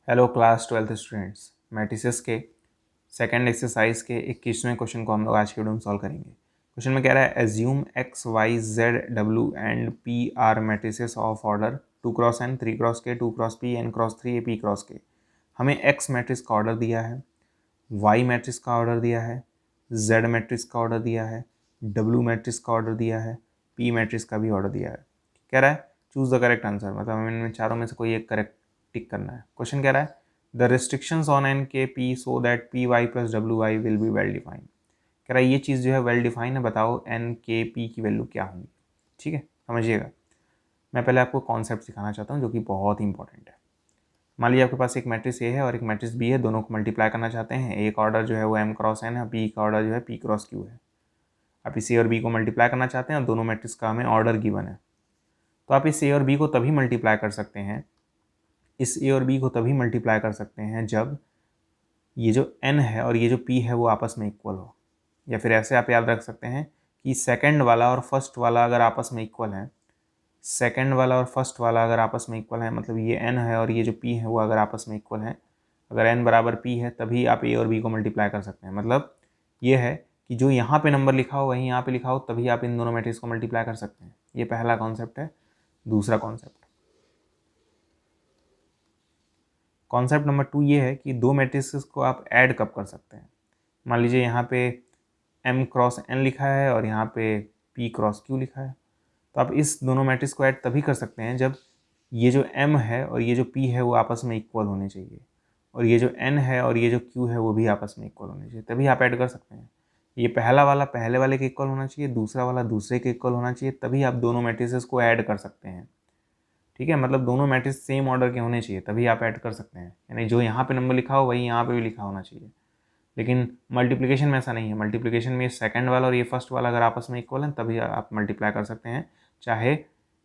Hello class 12th students, matrices के second exercise के 21वें question को हम लोग आज के वीडियो में सॉल्व करेंगे। क्वेश्चन में कह रहा है assume X Y Z W and P are matrices of order 2x n 3x k 2x p n×3 p cross K. हमें एक्स मैट्रिक्स का ऑर्डर दिया है, वाई मैट्रिक्स का ऑर्डर दिया है, जेड मैट्रिक्स का ऑर्डर दिया है, डब्ल्यू मैट्रिक्स का ऑर्डर दिया है, पी मैट्रिक्स का भी ऑर्डर दिया है। कह रहा है चूज द करेक्ट आंसर, मतलब हमें इनमें चारों में से कोई एक करेक्ट टिक करना है। क्वेश्चन कह रहा है the restrictions on N K P so that P Y plus W Y will be well defined. कह रहा है ये चीज़ जो है वेल डिफाइन है, बताओ एन के पी की वैल्यू क्या होंगी। ठीक है, समझिएगा। मैं पहले आपको कॉन्सेप्ट सिखाना चाहता हूँ जो कि बहुत ही इंपॉर्टेंट है। मान लीजिए आपके पास एक मैट्रिक्स ए है और एक मैट्रिक्स बी है, दोनों को मल्टीप्लाई करना चाहते हैं। एक ऑर्डर जो है वो m×n है, बी का ऑर्डर जो है p×q है। आप इस ए और बी को मल्टीप्लाई करना चाहते हैं और दोनों मैट्रिक्स का हमें ऑर्डर गिवन है, तो आप इस ए और बी को तभी मल्टीप्लाई कर सकते हैं, इस ए और बी को तभी मल्टीप्लाई कर सकते हैं जब ये जो n है और ये जो p है वो आपस में इक्वल हो। या फिर ऐसे आप याद रख सकते हैं कि सेकंड वाला और फर्स्ट वाला अगर आपस में इक्वल है, सेकंड वाला और फर्स्ट वाला अगर आपस में इक्वल है, मतलब ये n है और ये जो p है वो अगर आपस में इक्वल है, अगर n बराबर p है तभी आप a और b को मल्टीप्लाई कर सकते हैं। मतलब ये है कि जो यहाँ पे नंबर लिखा हो वहीं यहाँ पे लिखा हो, तभी आप इन दोनों मैट्रिक्स को मल्टीप्लाई कर सकते हैं। ये पहला कॉन्सेप्ट है। दूसरा कॉन्सेप्ट नंबर 2 ये है कि दो मैट्रिक्स को आप ऐड कब कर सकते हैं। मान लीजिए यहाँ पे m×n लिखा है और यहाँ पे p×q लिखा है, तो आप इस दोनों मैट्रिक्स को ऐड तभी कर सकते हैं जब ये जो m है और ये जो p है वो आपस में इक्वल होने चाहिए, और ये जो n है और ये जो q है वो भी आपस में इक्वल होने चाहिए, तभी आप ऐड कर सकते हैं। ये पहला वाला पहले वाले के इक्वल होना चाहिए, दूसरा वाला दूसरे के इक्वल होना चाहिए, तभी आप दोनों मैट्रिसेस को ऐड कर सकते हैं। ठीक है, मतलब दोनों मैट्रिक्स सेम ऑर्डर के होने चाहिए, तभी आप ऐड कर सकते हैं। यानी जो यहाँ पे नंबर लिखा हो वही यहाँ पे भी लिखा होना चाहिए। लेकिन मल्टीप्लिकेशन में ऐसा नहीं है। मल्टीप्लिकेशन में सेकंड वाला और ये फर्स्ट वाला अगर आपस में इक्वल है तभी आप मल्टीप्लाई कर सकते हैं, चाहे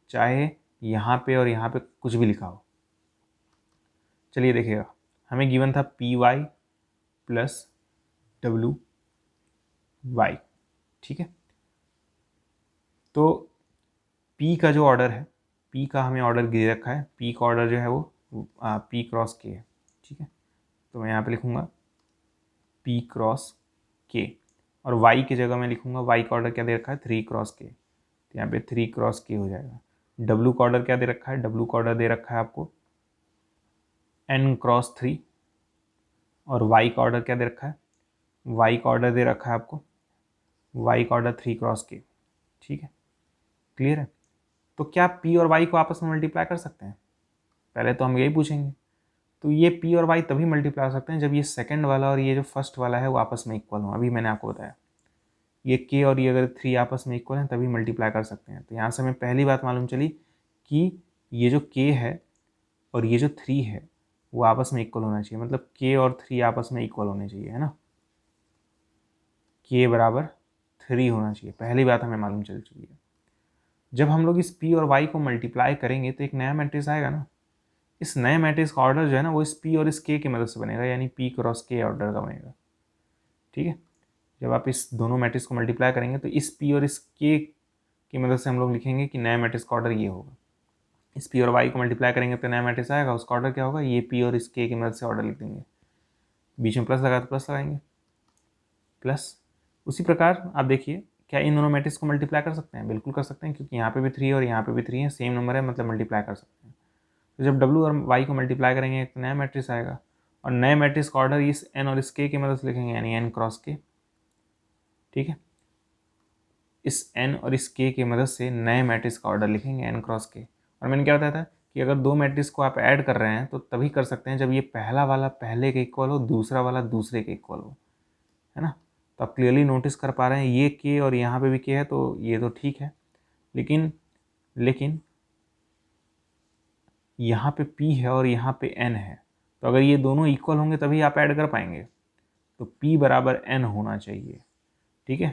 चाहे यहाँ पे और यहाँ पे कुछ भी लिखा हो। चलिए देखिएगा, हमें गिवन था P Y plus W Y. ठीक है, तो पी का जो ऑर्डर है, पी का हमें ऑर्डर दे रखा है, पी का ऑर्डर जो है वो p×k है। ठीक है, तो मैं यहाँ पे लिखूँगा p×k, और y की जगह मैं लिखूँगा, y का ऑर्डर क्या दे रखा है 3×k, तो यहाँ पे 3×k हो जाएगा। w का ऑर्डर क्या दे रखा है, w का ऑर्डर दे रखा है आपको n×3, और y का ऑर्डर क्या दे रखा है, y का ऑर्डर दे रखा है आपको, y का ऑर्डर 3×k। ठीक है, क्लियर है। तो क्या p और y को आपस में मल्टीप्लाई कर सकते हैं, पहले तो हम यही पूछेंगे। तो ये p और y तभी मल्टीप्लाई हो सकते हैं जब ये सेकंड वाला और ये जो फर्स्ट वाला है वो आपस में इक्वल हो। अभी मैंने आपको बताया ये k और ये अगर 3 आपस में इक्वल हैं तभी मल्टीप्लाई कर सकते हैं। तो यहाँ से हमें पहली बात मालूम चली कि ये जो k है और ये जो 3 है वो आपस में इक्वल होना चाहिए, मतलब k और 3 आपस में इक्वल होने चाहिए, है ना। k बराबर 3 होना चाहिए, पहली बात हमें मालूम चल चुकी है। जब हम लोग इस p और y को मल्टीप्लाई करेंगे तो एक नया मैट्रिक्स आएगा ना। इस नए मैट्रिक्स का ऑर्डर जो है ना वो इस p और इस k की मदद से बनेगा, यानी p×k ऑर्डर का बनेगा। ठीक है, जब आप इस दोनों मैट्रिक्स को मल्टीप्लाई करेंगे तो इस p और इस k की मदद से हम लोग लिखेंगे कि नया मैट्रिक्स का ऑर्डर ये होगा। इस p और y को मल्टीप्लाई करेंगे तो नया मैट्रिक्स आएगा, उसका ऑर्डर क्या होगा, ये p और इस k की मदद से ऑर्डर लिख देंगे। बीच में प्लस लगा तो प्लस लगाएंगे, प्लस। उसी प्रकार आप देखिए, क्या इन दोनों मैट्रिक्स को मल्टीप्लाई कर सकते हैं, बिल्कुल कर सकते हैं, क्योंकि यहाँ पे भी 3 और यहाँ पे भी 3 है, सेम नंबर है, मतलब मल्टीप्लाई कर सकते हैं। तो जब w और y को मल्टीप्लाई करेंगे तो नया मैट्रिक्स आएगा, और नए मैट्रिक्स का ऑर्डर इस n और इस k की मदद से लिखेंगे, यानी n×k। ठीक है, इस n और इस k की मदद से नए मैट्रिक्स का ऑर्डर लिखेंगे n×k। और मैंने क्या बताया था कि अगर दो मैट्रिक्स को आप ऐड कर रहे हैं तो तभी कर सकते हैं जब ये पहला वाला पहले के इक्वल हो, दूसरा वाला दूसरे के इक्वल हो, है ना। तो आप क्लियरली नोटिस कर पा रहे हैं ये k और यहाँ पे भी k है, तो ये तो ठीक है, लेकिन यहाँ पे p है और यहाँ पे n है, तो अगर ये दोनों इक्वल होंगे तभी आप ऐड कर पाएंगे, तो p बराबर n होना चाहिए। ठीक है,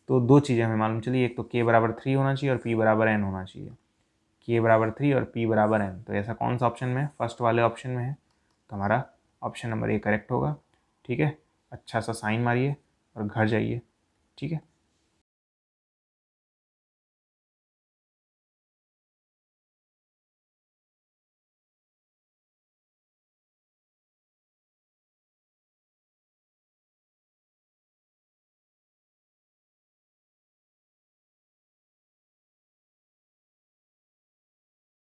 तो दो चीज़ें हमें मालूम चली, एक तो k बराबर 3 होना चाहिए और p बराबर n होना चाहिए। k बराबर 3 और p बराबर n, तो ऐसा कौन सा ऑप्शन में है, फर्स्ट वाले ऑप्शन में है, तो हमारा ऑप्शन नंबर ए करेक्ट होगा। ठीक है, अच्छा सा साइन मारिए और घर जाइए। ठीक है।